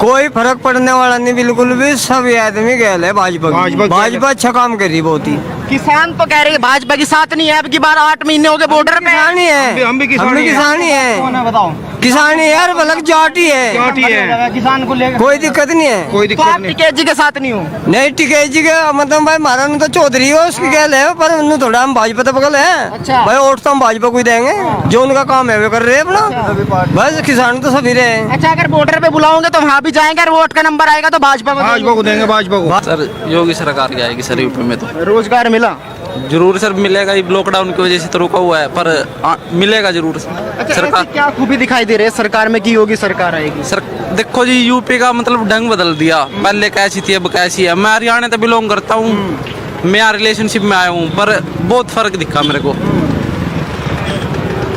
कोई फर्क पड़ने वाला नहीं बिल्कुल भी। सब ये आदमी गए है भाजपा अच्छा काम करी बहुत ही। किसान तो कह रहे हैं भाजपा के साथ नहीं है, अब की बार 8 महीने हो गए बॉर्डर पे। किसान ही है, हम भी किसान ही है, कौन है बताओ? किसान ही यार, बलक जाटी है, किसान को लेकर कोई दिक्कत नहीं है। कोई तो दिक्कत आप नहीं। टिकैत जी के साथ नहीं हो? नहीं टिकैत जी के मतलब भाई मारा तो चौधरी हो उसकी गैल है, पर उन्हें थोड़ा हम भाजपा तो बगल है। अच्छा। भाई वोट तो हम भाजपा को ही देंगे, जो उनका काम है वे कर रहे हैं अपना। बस किसान तो सभी रहे। अच्छा, अगर बॉर्डर पे बुलाओगे तो वहाँ भी जाएंगे, और वोट का नंबर आएगा तो भाजपा को देंगे भाजपा को। सर योगी सरकार की आएगी सर यूपी में तो रोजगार मिला जरूर सर मिलेगा। ये लॉकडाउन की वजह से तो रुका हुआ है, पर मिलेगा जरूर। अच्छा, सरकार ऐसी क्या खूबी दिखाई दे रही है सरकार में कि योगी सरकार आएगी? सर देखो जी, यूपी का मतलब ढंग बदल दिया। पहले कैसी थी अब कैसी है। मैं हरियाणा से बिलोंग करता हूँ, मैं यहाँ रिलेशनशिप में आया हूँ, पर बहुत फर्क दिखा मेरे को।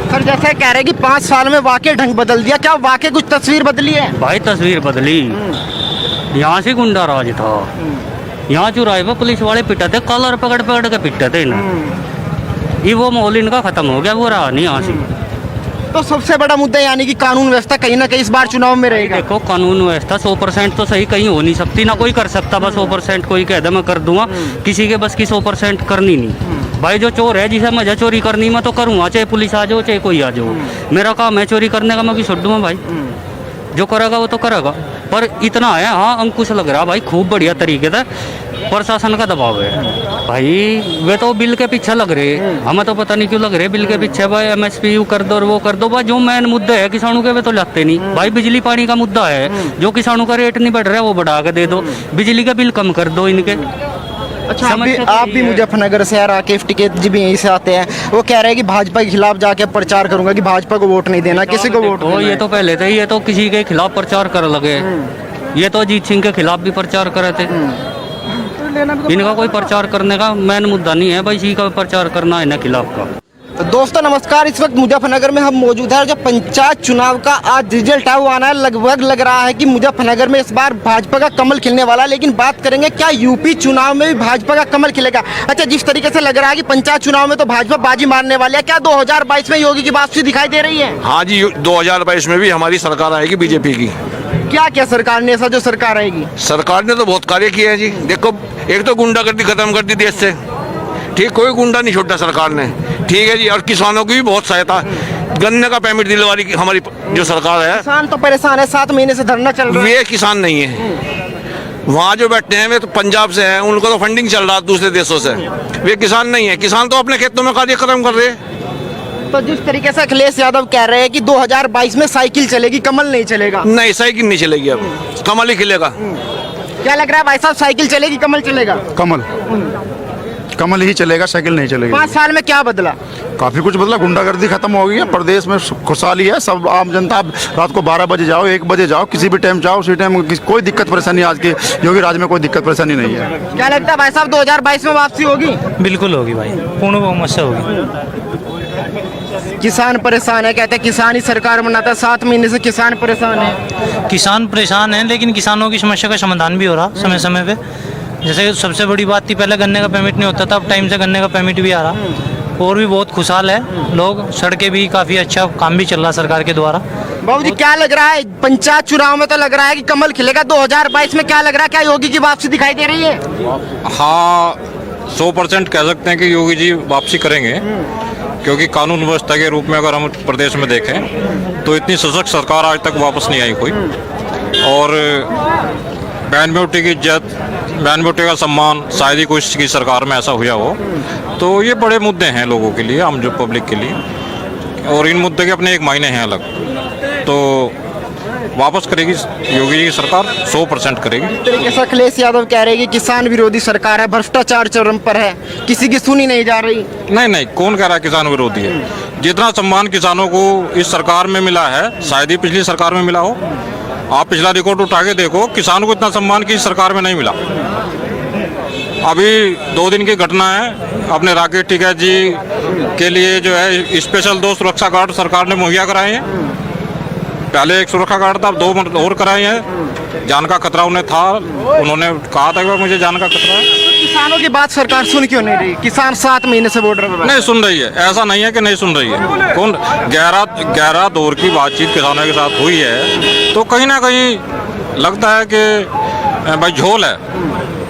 सर जैसे कह रहे हैं कि 5 साल में वाकई ढंग बदल दिया, क्या वाकई कुछ तस्वीर बदली है? भाई तस्वीर बदली। यहाँ से गुंडा राज था, यहाँ चुराहे पे पुलिस वाले पिटा थे, कलर पकड़ पकड़ के पिटा थे इन्हें। ये वो माहौल इनका खत्म हो गया, वो रहा नहीं यहाँ से। तो सबसे बड़ा मुद्दा यानी कि कानून व्यवस्था कहीं ना कहीं इस बार चुनाव में रहेगा। देखो कानून व्यवस्था 100% तो सही कहीं हो नहीं सकती, ना कोई कर सकता। बस 100% कोई कह दे मैं कर दूंगा, किसी के बस की 100% करनी नहीं। भाई जो चोर है, जिसे मजा चोरी करनी मैं तो करूँगा, चाहे पुलिस आ जाओ चाहे कोई आ जाओ। मेरा काम है चोरी करने का, मैं भी छोड़ दूंगा भाई। जो करेगा वो तो करेगा, पर इतना है हाँ अंकुश लग रहा भाई खूब बढ़िया तरीके से प्रशासन का दबाव है भाई। वे तो बिल के पीछे लग रहे, हमें तो पता नहीं क्यों लग रहे बिल के पीछे। भाई MSP यू कर दो और वो कर दो, भाई जो मेन मुद्दे है किसानों के वे तो लाते नहीं। भाई बिजली पानी का मुद्दा है, जो किसानों का रेट नहीं बढ़ रहा है वो बढ़ा के दे दो, बिजली का बिल कम कर दो इनके। अच्छा, आप भी मुजफ्फरनगर से हैं, राकेश टिकैत जी भी यहीं से आते हैं। वो कह रहे हैं कि भाजपा के खिलाफ जाके प्रचार करूंगा कि भाजपा को वोट नहीं देना, किसी को वोट तो ये तो पहले थे, ये तो किसी के खिलाफ प्रचार कर लगे। ये तो अजीत सिंह के खिलाफ भी प्रचार करे थे। इनका कोई प्रचार करने का मेन मुद्दा नहीं है भाई, इसी का प्रचार करना है इनके खिलाफ का। तो दोस्तों नमस्कार, इस वक्त मुजफ्फरनगर में हम मौजूद हैं। जो पंचायत चुनाव का आज रिजल्ट है वो आना है, लगभग लग रहा है कि मुजफ्फरनगर में इस बार भाजपा का कमल खिलने वाला है। लेकिन बात करेंगे क्या यूपी चुनाव में भी भाजपा का कमल खिलेगा? अच्छा, जिस तरीके से लग रहा है कि पंचायत चुनाव में तो भाजपा बाजी मारने वाली है, क्या 2022 में योगी की वापसी दिखाई दे रही है? हाँ जी, 2022 में भी हमारी सरकार आएगी बीजेपी की। क्या क्या सरकार ने ऐसा जो सरकार आएगी? सरकार ने तो बहुत कार्य किए हैं जी। देखो, एक तो गुंडागर्दी खत्म कर दी देश से, ठीक, कोई गुंडा नहीं छोड़ा सरकार ने, ठीक है जी। और किसानों की भी बहुत सहायता, गन्ने का परमिट दिलवारी की हमारी जो सरकार है। किसान तो परेशान है, 7 महीने से धरना चल रहा है। वे किसान नहीं है, वहाँ जो बैठे हैं वे तो पंजाब से हैं, उनको तो फंडिंग चल रहा है दूसरे देशों से। वे किसान नहीं है, किसान तो अपने खेतों में कार्य खत्म कर रहे हैं। तो जिस तरीके से अखिलेश यादव कह रहे हैं कि 2022 में साइकिल चलेगी, कमल नहीं चलेगा। नहीं, साइकिल नहीं चलेगी, अब कमल ही खिलेगा। क्या लग रहा है भाई साहब, साइकिल चलेगी कमल चलेगा? कमल ही चलेगा, साइकिल नहीं चलेगी। 5 साल में क्या बदला? काफी कुछ बदला, गुंडागर्दी खत्म हो गई है, प्रदेश में खुशहाली है। सब आम जनता, आप रात को 12 बजे जाओ, 1 बजे जाओ, किसी भी टाइम जाओ, उसी टाइम कोई दिक्कत परेशानी आज के योगी राज में कोई दिक्कत परेशानी नहीं है। क्या लगता है भाई साहब 2022 में वापसी होगी? बिल्कुल होगी भाई, पूर्ण बहुमत से होगी। किसान परेशान है, कहते हैं किसान ही सरकार बनाता है, 7 महीने से किसान परेशान है। किसान परेशान हैं, लेकिन किसानों की समस्या का समाधान भी हो रहा समय समय पे। जैसे सबसे बड़ी बात थी, पहले गन्ने का परमिट नहीं होता था, अब टाइम से गन्ने का परमिट भी आ रहा, और भी बहुत खुशहाल है लोग। सड़कें भी काफ़ी अच्छा काम भी चल रहा सरकार के द्वारा। बाबू जी क्या लग रहा है, पंचायत चुनाव में तो लग रहा है कि कमल खिलेगा, 2022 में क्या लग रहा है, क्या योगी की वापसी दिखाई दे रही है? हाँ, 100% कह सकते हैं कि योगी जी वापसी करेंगे, क्योंकि कानून व्यवस्था के रूप में अगर हम प्रदेश में देखें तो इतनी सशक्त सरकार आज तक वापस नहीं आई कोई। और बहन बेटी की इज्जत, बहन बेटी का सम्मान, शायद ही कोई की सरकार में ऐसा हुआ हो। तो ये बड़े मुद्दे हैं लोगों के लिए, आम जो पब्लिक के लिए, और इन मुद्दे के अपने एक मायने हैं अलग। तो वापस करेगी योगी जी की सरकार, 100% करेगी। इस तरीके से अखिलेश यादव कह रहे हैं कि किसान विरोधी सरकार है, भ्रष्टाचार चरम पर है, किसी की सुनी नहीं जा रही। नहीं नहीं, कौन कह रहा है किसान विरोधी है? जितना सम्मान किसानों को इस सरकार में मिला है, शायद ही पिछली सरकार में मिला हो। आप पिछला रिकॉर्ड उठा के देखो, किसानों को इतना सम्मान की सरकार में नहीं मिला। अभी 2 दिन की घटना है, अपने राकेश टिकैत जी के लिए जो है स्पेशल 2 सुरक्षा गार्ड सरकार ने मुहैया कराए हैं। पहले 1 सुरक्षा गार्ड था, अब 2 और कराए हैं। जान का खतरा उन्हें था, उन्होंने कहा था कि मुझे जान का खतरा है। किसानों की बात सरकार सुन क्यों नहीं रही? किसान 7 महीने से बॉर्डर पर नहीं सुन रही है, ऐसा नहीं है कि नहीं सुन रही है। कौन 11 दौर की बातचीत किसानों के साथ हुई है, तो कहीं ना कहीं लगता है कि भाई झोल है।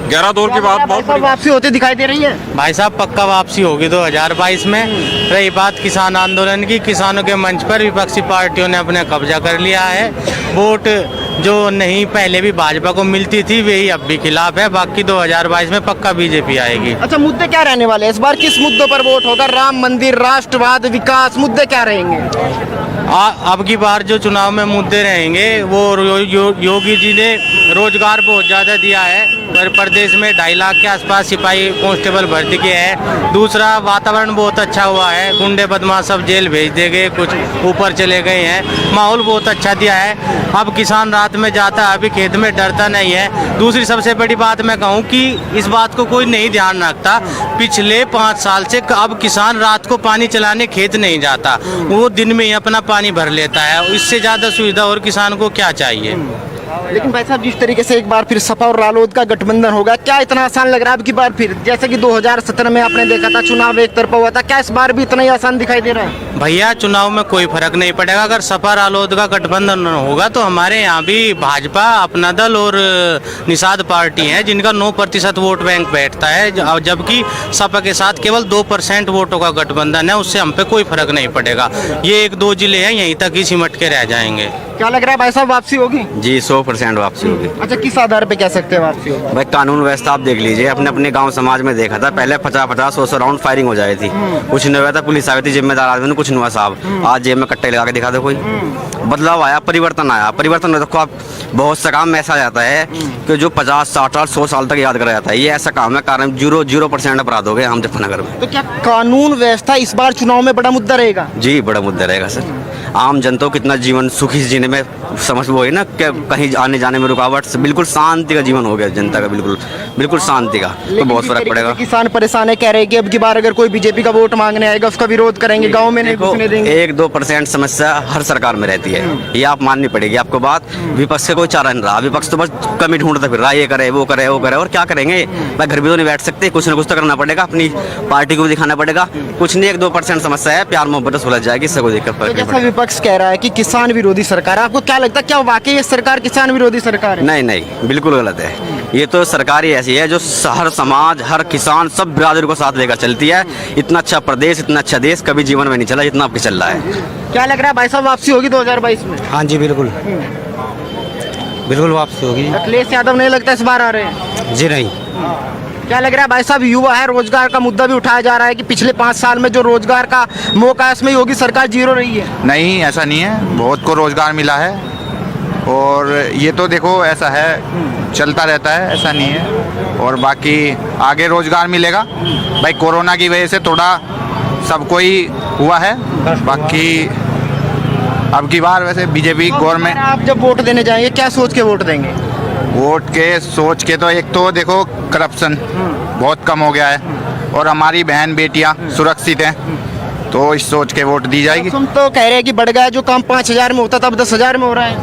11 दौर की बात बहुत बड़ी वापसी होते दिखाई दे रही है। भाई साहब पक्का वापसी होगी 2022 में। रही बात किसान आंदोलन की, किसानों के मंच पर विपक्षी पार्टियों ने अपने कब्जा कर लिया है। वोट जो नहीं पहले भी भाजपा को मिलती थी वही अब भी खिलाफ है। बाकी 2022 में पक्का बीजेपी आएगी। अच्छा, मुद्दे क्या रहने वाले हैं इस बार? किस मुद्दों पर वोट होगा? राम मंदिर, राष्ट्रवाद, विकास, मुद्दे क्या रहेंगे? अब की बार जो चुनाव में मुद्दे रहेंगे वो योगी जी ने रोजगार बहुत ज़्यादा दिया है। प्रदेश में 2.5 लाख के आसपास सिपाही कांस्टेबल भर्ती किए हैं। दूसरा, वातावरण बहुत अच्छा हुआ है। गुंडे बदमाश सब जेल भेज दे गए, कुछ ऊपर चले गए हैं। माहौल बहुत अच्छा दिया है। अब किसान रात में जाता है, अभी खेत में डरता नहीं है। दूसरी सबसे बड़ी बात मैं कहूँ कि इस बात को कोई नहीं ध्यान रखता। पिछले 5 साल से अब किसान रात को पानी चलाने खेत नहीं जाता, वो दिन में ही अपना पानी भर लेता है। इससे ज़्यादा सुविधा और किसान को क्या चाहिए। लेकिन भाई साहब, जिस तरीके से एक बार फिर सपा और रालोद का गठबंधन होगा, क्या इतना आसान लग रहा है अब की बार फिर? जैसे कि 2017 में आपने देखा था चुनाव एक तरफा हुआ था, क्या इस बार भी इतना ही आसान दिखाई दे रहा है? भैया चुनाव में कोई फर्क नहीं पड़ेगा। अगर सपा रालोद का गठबंधन होगा तो हमारे यहाँ भी भाजपा, अपना दल और निषाद पार्टी हैं जिनका 9% वोट बैंक बैठता है, जबकि सपा के साथ केवल 2% वोटों का गठबंधन है। उससे हम पे कोई फर्क नहीं पड़ेगा। ये 1-2 जिले हैं, यहीं तक ही सिमट के रह जाएंगे। क्या लग रहा है भाई साहब, वापसी होगी? जी 100% वापसी होगी। अच्छा, किस आधार पे कह सकते हैं वापसी होगी? भाई कानून व्यवस्था आप देख लीजिए, अपने अपने गांव समाज में देखा था, पहले 50-50 राउंड फायरिंग हो जाती थी, कुछ नहीं हुआ था। पुलिस आई थी, जिम्मेदार आदमी ने कुछ नहीं हुआ साहब। आज जेब में कट्टे लगा के दिखा दो, कोई बदलाव आया, परिवर्तन आया। परिवर्तन देखो आप, बहुत सा काम ऐसा जाता है कि जो 50, 60, 100 साल तक याद करा जाता है। ये ऐसा काम है, कारण 0% अपराध हो गए हम मुजफ्फरनगर में। तो क्या कानून व्यवस्था इस बार चुनाव में बड़ा मुद्दा रहेगा? जी बड़ा मुद्दा रहेगा सर। आम जनता को कितना जीवन सुखी जीने में समझ वो है ना, कि कहीं आने जाने में रुकावट से बिल्कुल शांति का जीवन हो गया जनता का, बिल्कुल शांति का। तो बहुत फर्क पड़ेगा। किसान परेशान है, कह रहे हैं कि अब की बार अगर कोई बीजेपी का वोट मांगने आएगा उसका विरोध करेंगे, गाँव में नहीं घुसने देंगे। 1-2% समस्या हर सरकार में रहती है, ये आप माननी पड़ेगी आपको बात। विपक्ष का कोई चारा नहीं रहा, विपक्ष तो बस कमी ढूंढता फिर रहा, ये करे वो करे वो करे, और क्या करेंगे भाई? घर भी तो नहीं बैठ सकते, कुछ ना कुछ तो करना पड़ेगा, अपनी पार्टी को भी दिखाना पड़ेगा। कुछ नहीं, 1-2% समस्या है, प्यार मोहब्बत सुलझ जाएगी, इससे कोई दिक्कत जैसा विपक्ष कह रहा है कि किसान विरोधी सरकार है, आपको क्या लगता है, क्या वाकई ये सरकार किसान विरोधी सरकार है? नहीं, बिल्कुल गलत है। ये तो सरकार ही ऐसी है जो हर समाज, हर किसान, सब बिरादरी को साथ लेकर चलती है। इतना अच्छा प्रदेश, इतना अच्छा देश कभी जीवन में नहीं चला जितना आपके चल रहा है। क्या लग रहा है भाई साहब, वापसी होगी 2022 में? हाँ जी, बिल्कुल वापसी होगी। अखिलेश यादव नहीं लगता इस बार आ रहे हैं? जी नहीं। क्या लग रहा है भाई साहब, युवा है, रोजगार का मुद्दा भी उठाया जा रहा है कि पिछले 5 साल में जो रोजगार का मौका है उसमें योगी सरकार 0 रही है। नहीं, ऐसा नहीं है, बहुत को रोजगार मिला है। और ये तो देखो ऐसा है, चलता रहता है, ऐसा नहीं है। और बाकी आगे रोजगार मिलेगा भाई। कोरोना की वजह से थोड़ा सबको ही हुआ है, बाकी अब की बार वैसे बीजेपी गवर्नमेंट। आप जब वोट देने जाएंगे क्या सोच के वोट देंगे? वोट के सोच के तो एक तो देखो करप्शन बहुत कम हो गया है, और हमारी बहन बेटियां सुरक्षित हैं, तो इस सोच के वोट दी जाएगी। तुम तो कह रहे हैं कि बढ़ गया, जो काम 5000 में होता था अब 10,000 में हो रहा है।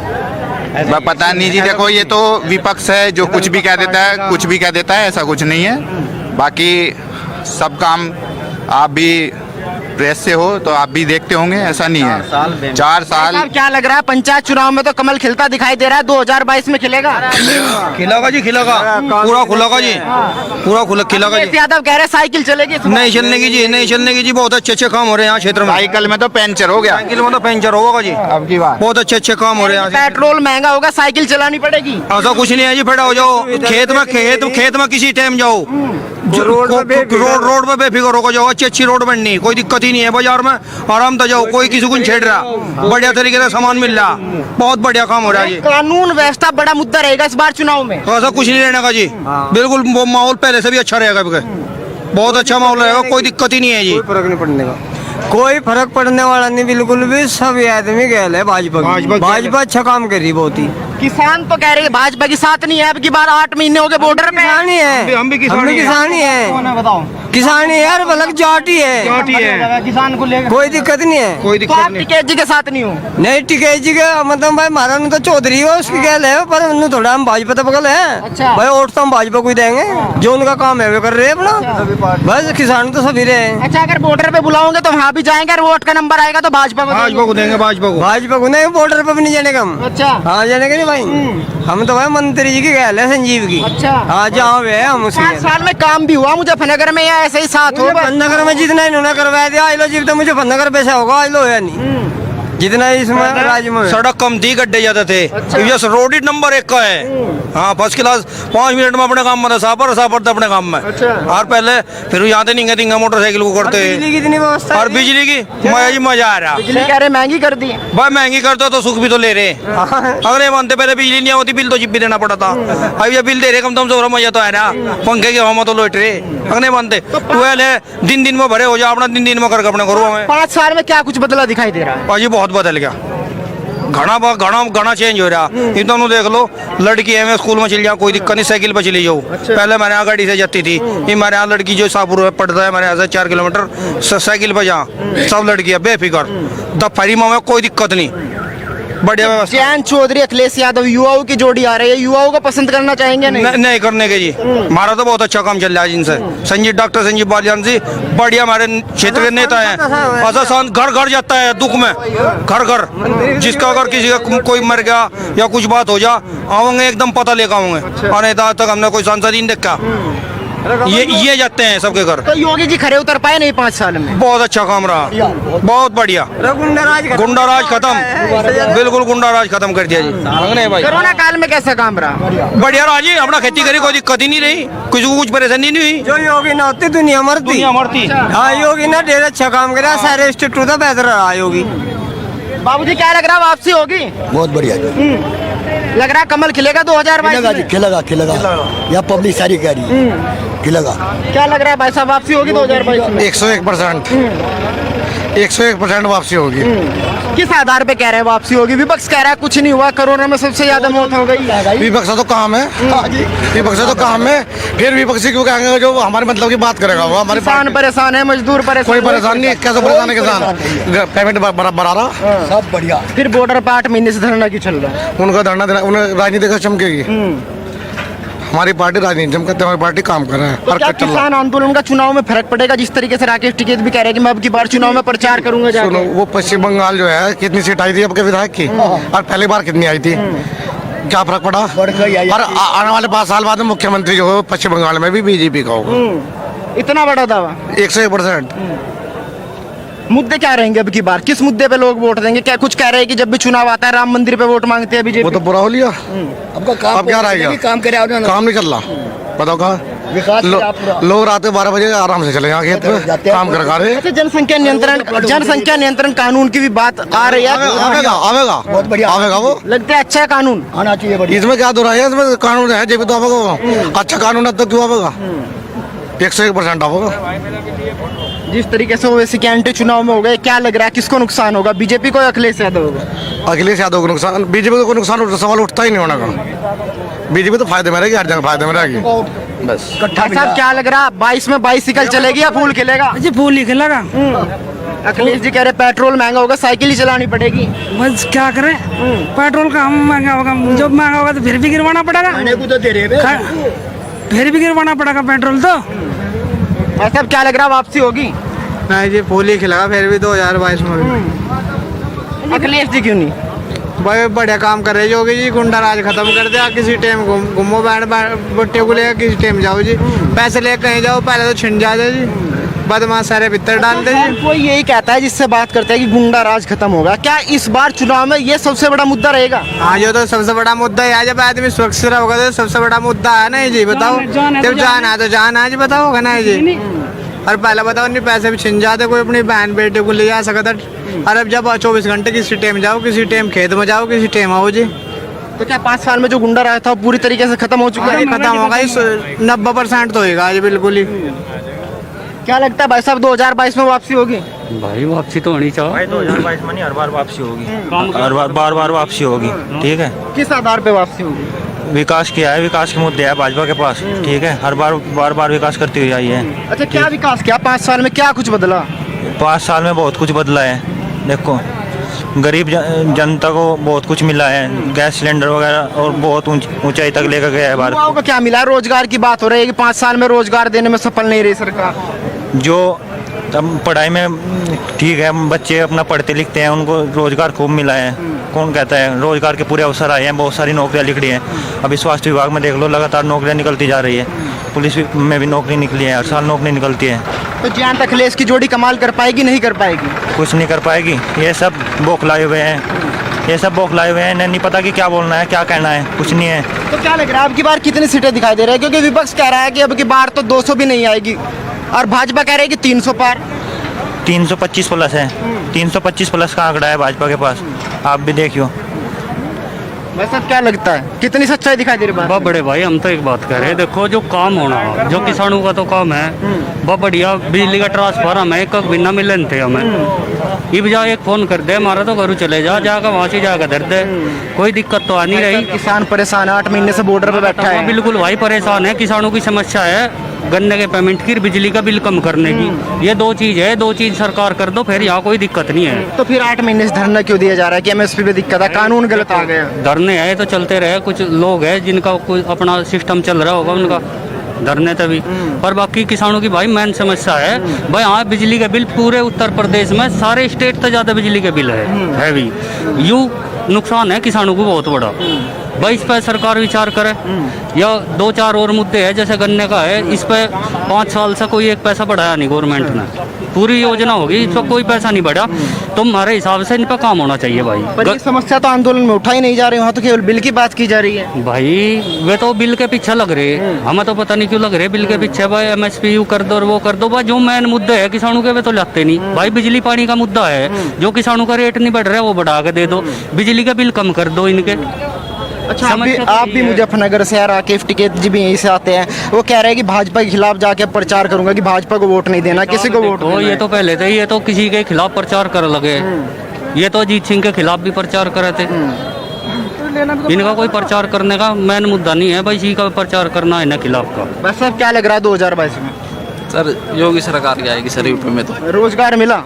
पता नहीं जी, देखो ये तो विपक्ष है जो कुछ भी कह देता है, कुछ भी कह देता है, ऐसा कुछ नहीं है। बाकी सब काम आप भी प्रेस से हो तो आप भी देखते होंगे, ऐसा नहीं है। 4 साल। क्या लग रहा है, पंचायत चुनाव में तो कमल खिलता दिखाई दे रहा है, 2022 में खिलेगा? खिलेगा जी, खिलेगा, पूरा खुलेगा जी, पूरा खिलेगा जी। यादव कह रहे साइकिल चलेगी? नहीं चलने की जी, नहीं चलने की जी। बहुत अच्छे काम हो रहे हैं यहाँ क्षेत्र में। साइकिल में तो पंचर हो गया, साइकिल में तो पंचर होगा जी। अब की बात बहुत अच्छे काम हो रहे हैं। पेट्रोल महंगा होगा, साइकिल चलानी पड़ेगी? ऐसा कुछ नहीं है जी, फटा हो जाओ खेत में किसी टाइम जाओ, रोड पे बेफिक्र होकर जाओ। अच्छी रोड बननी, कोई दिक्कत ही नहीं है। बाजार में आराम से जाओ, कोई किसी को नहीं छेड़ रहा, बढ़िया तरीके से सामान मिल रहा, बहुत बढ़िया काम हो रहा है जी। कानून व्यवस्था बड़ा मुद्दा रहेगा इस बार चुनाव में? ऐसा कुछ नहीं रहने का जी, बिल्कुल माहौल पहले से भी अच्छा रहेगा, बहुत अच्छा माहौल रहेगा, कोई दिक्कत ही नहीं है जी। फर्क नहीं पड़ने का, कोई फर्क पड़ने वाला नहीं, बिल्कुल भी। सब आदमी गए है भाजपा अच्छा काम कर रही बहुत ही। किसान तो कह रहे हैं भाजपा के साथ नहीं है, अब की बार 8 महीने हो गए बॉर्डर पे। किसान ही है, हम भी किसान ही है। बताओ किसानी यार बलक जाटी है, किसान को लेकर कोई दिक्कत नहीं है। कोई तो दिक्कत आप नहीं। टिकैत जी के साथ नहीं हो? नहीं टिकैत जी के मतलब भाई मारा तो चौधरी हो उसकी गैल है, पर उन्हें थोड़ा हम भाजपा तो पकड़ है। अच्छा। भाई वोट तो हम भाजपा को ही देंगे, जो उनका काम है वो कर रहे हैं अपना। बस किसान तो सभी रहे हैं। अच्छा, अगर बॉर्डर पे बुलाओगे तो वहाँ भी जाएंगे और वोट का नंबर आएगा तो भाजपा को भाजपा को देंगे, भाजपा को। भाजपा को नहीं, बॉर्डर पे भी नहीं जाने का हम। अच्छा। हाँ जाने का नहीं भाई, हम तो भाई मंत्री जी की गैल है, संजीव की। अच्छा। हाँ जहाँ वे है हम उसकी 5 साल में काम भी हुआ मुजफ्फरनगर में या ऐसे ही साथ हो? मुजफ्फरनगर में जितना इन्होंने करवाया दिया आइलो जीव तो मुजफ्फरनगर पैसा होगा आइलो है नहीं जितना इसमें राज्य में। सड़क कम थी, गड्ढे ज्यादा थे। यस, रोड ही नंबर 1 का है। हाँ, फर्स्ट क्लास। 5 मिनट में अपने काम में था, सापर था अपने काम में। और पहले फिर यहाँ से नहीं गए मोटरसाइकिल को करते। बिजली की इतनी व्यवस्था और बिजली की मजा जी मजा आ रहा। बिजली कह रहे महंगी कर दी। भाई महंगी करते तो सुख भी तो ले रहे। अगर ये मानते पहले बिजली नहीं होती, बिल तो जिप भी देना पड़ा था। अब ये बिल दे रहे कम से कम, मजा तो आ रहा। पंखे की हवा में तो लोट रहे। अगर नहीं मानते ट्वेल है, दिन में भरे हो जाओ अपना, दिन में करके अपने घरों में। 5 साल में क्या कुछ बदला दिखाई दे रहा है? भाजी बहुत बदल गया, घना चेंज हो रहा। ये दोनों देख लो, लड़की है मैं स्कूल में चली जाऊँ कोई दिक्कत नहीं, साइकिल पे चली जाऊँ। पहले मेरे यहाँ गाड़ी से जाती थी, ये मेरे यहाँ लड़की जो शाहपुर में पड़ता है मेरे यहाँ से 4 किलोमीटर, साइकिल पे जा सब लड़कियाँ बेफिक्र, दोपहरी में कोई दिक्कत नहीं, बढ़िया व्यवस्था। जयंत चौधरी अखिलेश यादव युवाओं की जोड़ी आ रही है, युवाओं को पसंद करना चाहेंगे? नहीं करने के जी, हमारा तो बहुत अच्छा काम चल रहा है जिनसे। डॉक्टर संजीव बालियान जी बढ़िया हमारे क्षेत्र के नेता हैं। ऐसा घर घर जाता है दुख में, घर घर जिसका अगर किसी का कोई मर गया या कुछ बात हो जा, आऊंगे एकदम पता लेकर आऊंगे। और नहीं आज तक हमने कोई सांसद ही नहीं देखा, ये जाते हैं सबके घर। तो योगी जी खड़े उतर पाए नहीं 5 साल में? बहुत अच्छा काम रहा, बहुत बढ़िया। गुंडा राज खत्म, बिल्कुल गुंडा राज खत्म कर दिया जी। नहीं भाई, कोरोना काल में कैसा काम रहा? बढ़िया रहा जी, अपना खेती करी, कोई दिक्कत ही नहीं रही, किसी को कुछ परेशानी नहीं हुई। जो योगी ना होती दुनिया मरती। हाँ योगी ना ढेर अच्छा काम करा, सारे स्टेट तो बेहतर रहा योगी। बाबूजी क्या लग रहा है, वापसी होगी? बहुत बढ़िया जी। लग रहा है कमल खिलेगा 2022 में? खिलेगा। या पब्लिक सारी कह रही है खिलेगा। क्या लग रहा है भाई साहब, वापसी होगी 2022 में? 101%, 101% वापसी होगी। किस आधार पे कह रहे हैं वापसी होगी? विपक्ष कह रहा है कुछ नहीं हुआ, कोरोना में सबसे ज्यादा मौत हो गई। विपक्ष का तो काम है, विपक्ष का तो काम है। फिर विपक्षी क्यों कहेंगे जो हमारे मतलब की बात करेगा वो? हमारे किसान परेशान है, मजदूर परेशान, कोई परेशान नहीं। कैसे परेशान है किसान? पेमेंट बराबर आ रहा, सब बढ़िया। फिर बॉर्डर पे 8 महीने से धरना क्यों चल रहा है? उनका धरना देना, उन्हें राजनीति का चमकेगी। हमारी पार्टी राजनीति चमकती, हमारी पार्टी काम कर रहा है। तो क्या किसान आंदोलन का चुनाव में फर्क पड़ेगा? जिस तरीके से राकेश टिकैत भी कह रहे हैं कि मैं अब की बार चुनाव में प्रचार करूंगा जाके। सुनो, वो पश्चिम बंगाल जो है कितनी सीट आई थी अब के विधायक की, और पहली बार कितनी आई थी? क्या फर्क पड़ा? और आने वाले 5 साल बाद में मुख्यमंत्री जो है पश्चिम बंगाल में भी बीजेपी का होगा। इतना बड़ा दावा? 101%। मुद्दे क्या रहेंगे अब की बार? किस मुद्दे पे लोग वोट देंगे? क्या कुछ कह रहे हैं कि जब भी चुनाव आता है राम मंदिर पे वोट मांगते हैं बीजेपी? वो तो बुरा हो लिया, आपका काम अब क्या रहेगा? काम करे काम नहीं चल रहा, बताओ कहाँ विकास लोग रात 12 बजे आराम से चले जाए खेत में काम कर रहे। अच्छा, जनसंख्या नियंत्रण कानून की भी बात आ रही है। आवेगा बहुत बढ़िया आवेगा, वो लगता है अच्छा कानून आना चाहिए बढ़िया। इसमें क्या दुराई है? इसमें कानून है जब तो आवेगा। अच्छा कानून है तो क्यों आवेगा? 101% आवेगा। जिस तरीके से ओवैसी के एंटी चुनाव में हो गए, क्या लग रहा है किसको नुकसान होगा? बीजेपी को या अखिलेश यादव होगा? अखिलेश यादव को नुकसान, बीजेपी को नुकसान सवाल उठता ही नहीं होने का। बीजेपी तो फायदे में रहेगी, हर जगह फायदे में रहेगी। बस भाई साहब क्या लग रहा है 22 में बाइसिकल चलेगी या फूल खिलेगा? जी फूल ही खिलेगा। अखिलेश जी कह रहे पेट्रोल महंगा होगा, साइकिल ही चलानी पड़ेगी। बस क्या करें, पेट्रोल का हम महंगा होगा, जब महंगा होगा तो फिर भी गिरवाना पड़ेगा। तो दे रहे फिर भी गिरवाना पड़ेगा पेट्रोल तो। ऐसा क्या लग रहा है वापसी होगी? नहीं जी फूल ही खिलेगा फिर भी 2022 में। अखिलेश जी क्यों नहीं? भाई बढ़िया काम कर रहे योगी जी, गुंडा राज खत्म कर दिया। किसी टाइम घूमो बैंड बुट्टे को लेकर, किसी टाइम जाओ जी, पैसे लेकर कहीं जाओ पहले तो छिन जाते जी, बदमाश सारे भीतर डालते जी। कोई यही कहता है जिससे बात करते हैं कि गुंडा राज खत्म होगा। क्या इस बार चुनाव में ये सबसे बड़ा मुद्दा रहेगा? हाँ जो तो सबसे बड़ा मुद्दा है, जब आदमी सुरक्षित होगा तो सबसे बड़ा मुद्दा है ना जी। बताओ जब जान है तो जान है जी, बताओ होगा ना जी। और पहले बताओ नहीं पैसे भी छिन जाते, कोई अपनी बहन बेटे को ले जा सकता। और अब जब 24 घंटे किसी टाइम जाओ, किसी टाइम खेत में जाओ, किसी टाइम आओ जी। तो क्या 5 साल में जो गुंडा राज था वो पूरी तरीके से खत्म हो चुका है? खत्म होगा, 90% तो होगा आज बिल्कुल ही। क्या लगता है भाई साहब 2022 में वापसी होगी? भाई वापसी तो होनी चाहिए भाई 2022 में नहीं, हर बार वापसी होगी, हर बार वापसी होगी। ठीक है, किस आधार पे वापसी होगी? विकास किया है, विकास के मुद्दे है भाजपा के पास, ठीक है। हर बार विकास करती हुई आई है। अच्छा, क्या विकास किया 5 साल में, क्या कुछ बदला? 5 साल में बहुत कुछ बदला है। देखो, गरीब जनता को बहुत कुछ मिला है, गैस सिलेंडर वगैरह, और बहुत ऊंचाई तक लेकर गया है भारत। युवाओं को क्या मिला है? रोजगार की बात हो रही है कि 5 साल में रोजगार देने में सफल नहीं रही सरकार। जो अब पढ़ाई में ठीक है, बच्चे अपना पढ़ते लिखते हैं, उनको रोजगार खूब मिला है। कौन कहता है? रोजगार के पूरे अवसर आए हैं, बहुत सारी नौकरियां निकली हैं। अभी स्वास्थ्य विभाग में देख लो, लगातार नौकरियां निकलती जा रही है। पुलिस में भी नौकरी निकली है, हर साल नौकरी निकलती है। तो जयंत अखिलेश की जोड़ी कमाल कर पाएगी, नहीं कर पाएगी? कुछ नहीं कर पाएगी। ये सब बौखलाए हुए हैं, ये सब बौखलाए हुए हैं। इन्हें नहीं पता कि क्या बोलना है, क्या कहना है, कुछ नहीं है। तो क्या लग रहा है अब की बार कितनी सीटें दिखाई दे रही है? क्योंकि विपक्ष कह रहा है कि अब की बार तो 200 भी नहीं आएगी, और भाजपा कह रही है कि 300 पार। 325 प्लस है, 325 प्लस का आंकड़ा है भाजपा के पास, आप भी देखियो। वैसे क्या लगता है कितनी सच्चाई दिखाई दे रही है? बहुत बड़े भाई, हम तो एक बात कह रहे हैं, देखो जो काम होना, जो किसानों का तो काम है, बहुत बढ़िया। बिजली का ट्रांसफर हमें एक बिना मिलन थे, हमें ये बजा एक फोन कर दे, हमारा तो घरों चले जाकर वहाँ से जाकर धर दे, कोई दिक्कत तो आ नहीं रही। किसान परेशान है, 8 महीने से बॉर्डर पे बैठा है। बिल्कुल भाई परेशान है, किसानों की समस्या है गन्ने के पेमेंट की, बिजली का बिल कम करने की। ये 2 चीज है, 2 चीज सरकार कर दो, फिर यहाँ कोई दिक्कत नहीं है। तो फिर 8 महीने से धरना क्यों दिया जा रहा है कि एमएसपी पे दिक्कत है, कानून गलत आ गया? धरने आए तो चलते रहे, कुछ लोग हैं जिनका कोई अपना सिस्टम चल रहा होगा उनका धरने तभी, पर बाकी किसानों की भाई मेन समस्या है भाई। हाँ, बिजली का बिल पूरे उत्तर प्रदेश में सारे स्टेट से ज़्यादा बिजली का बिल है हैवी। यू नुकसान है किसानों को बहुत बड़ा भाई, इस पर सरकार विचार करे। या 2-4 और मुद्दे हैं, जैसे गन्ने का है, इस पर 5 साल से कोई एक पैसा बढ़ाया नहीं गवर्नमेंट ने, पूरी योजना होगी, इस पर कोई पैसा नहीं बढ़ा। तो हमारे हिसाब से इन पर काम होना चाहिए भाई। पर ये समस्या तो आंदोलन में उठाई नहीं जा रही, वहाँ तो केवल बिल की बात की जा रही है। भाई वे तो बिल के पीछे लग रहे, हमें तो पता नहीं क्यों लग रहे बिल के पीछे। भाई एमएसपी यू कर दो और वो कर दो, भाई जो मेन मुद्दे है किसानों के वे तो लाते नहीं। भाई बिजली पानी का मुद्दा है, जो किसानों का रेट नहीं बढ़ रहा है वो बढ़ा के दे दो, बिजली का बिल कम कर दो इनके। अच्छा, आप भी मुजफ्फरनगर से, राकेश टिकैत जी भी यहीं से आते हैं, वो कह रहे हैं कि भाजपा के खिलाफ जाके प्रचार करूंगा कि भाजपा को वोट नहीं देना, किसी को वोट देना। ये तो पहले थे, ये तो किसी के खिलाफ प्रचार कर लगे, ये तो अजीत सिंह के खिलाफ भी प्रचार करे थे। इनका कोई प्रचार करने का मेन मुद्दा नहीं है भाई, इसी का प्रचार करना है इनके खिलाफ का। बस सर क्या लग रहा है 2022 में? सर योगी सरकार की आएगी सर यूपी में। तो रोजगार मिला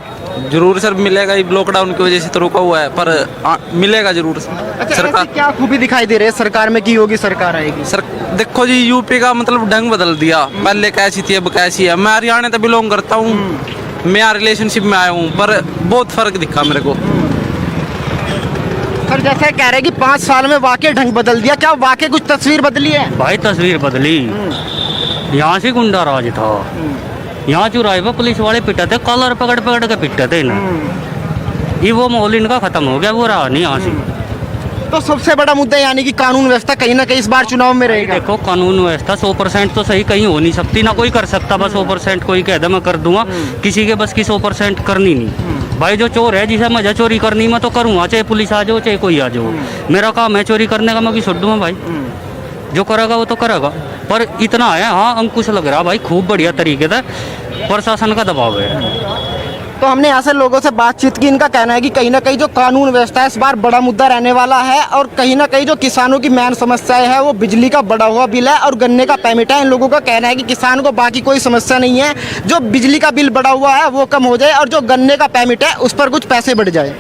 जरूर सर मिलेगा, ये लॉकडाउन की वजह से तो रुका हुआ है, पर मिलेगा जरूर। अच्छा, सरकार क्या खूबी दिखाई दे रही है सरकार में कि योगी सरकार आएगी? सर देखो जी, यूपी का मतलब ढंग बदल दिया, पहले कैसी थी अब कैसी है। मैं हरियाणा से बिलोंग करता हूँ, मैं यहाँ रिलेशनशिप में आया हूँ, पर बहुत फर्क दिखा मेरे को। सर जैसे कह रहे हैं कि 5 साल में वाकई ढंग बदल दिया, क्या वाकई कुछ तस्वीर बदली है? भाई तस्वीर बदली, यहाँ से गुंडा राज था, यहाँ चुराहे पर पुलिस वाले पिटे थे, कॉलर पकड़ पकड़ के पिटे थे इन्हें। ये वो माहौल इनका खत्म हो गया, वो रहा नहीं यहाँ से। तो सबसे बड़ा मुद्दा यानी कि कानून व्यवस्था कहीं ना कहीं इस बार चुनाव में रहेगा। देखो कानून व्यवस्था 100% तो सही कहीं हो नहीं सकती, ना कोई कर सकता बस 100% कोई कह दे मैं कर दूंगा, किसी के बस की 100% करनी नहीं। भाई जो चोर है, जिसे मजा चोरी करनी मैं तो करूँगा, चाहे पुलिस आ जाओ चाहे कोई आ जाओ, मेरा काम है चोरी करने का, मैं भी छोड़ दूंगा भाई, जो करेगा वो तो करेगा। पर इतना है, हाँ अंकुश लग रहा भाई खूब बढ़िया तरीके से प्रशासन का दबाव है। तो हमने यहाँ से लोगों से बातचीत की, इनका कहना है कि कहीं ना कहीं जो कानून व्यवस्था है इस बार बड़ा मुद्दा रहने वाला है, और कहीं ना कहीं जो किसानों की मेन समस्याएं है वो बिजली का बढ़ा हुआ बिल है और गन्ने का पेमेंट है। इन लोगों का कहना है कि किसान को बाकी कोई समस्या नहीं है, जो बिजली का बिल बढ़ा हुआ है वो कम हो जाए और जो गन्ने का पेमेंट है उस पर कुछ पैसे बढ़ जाए।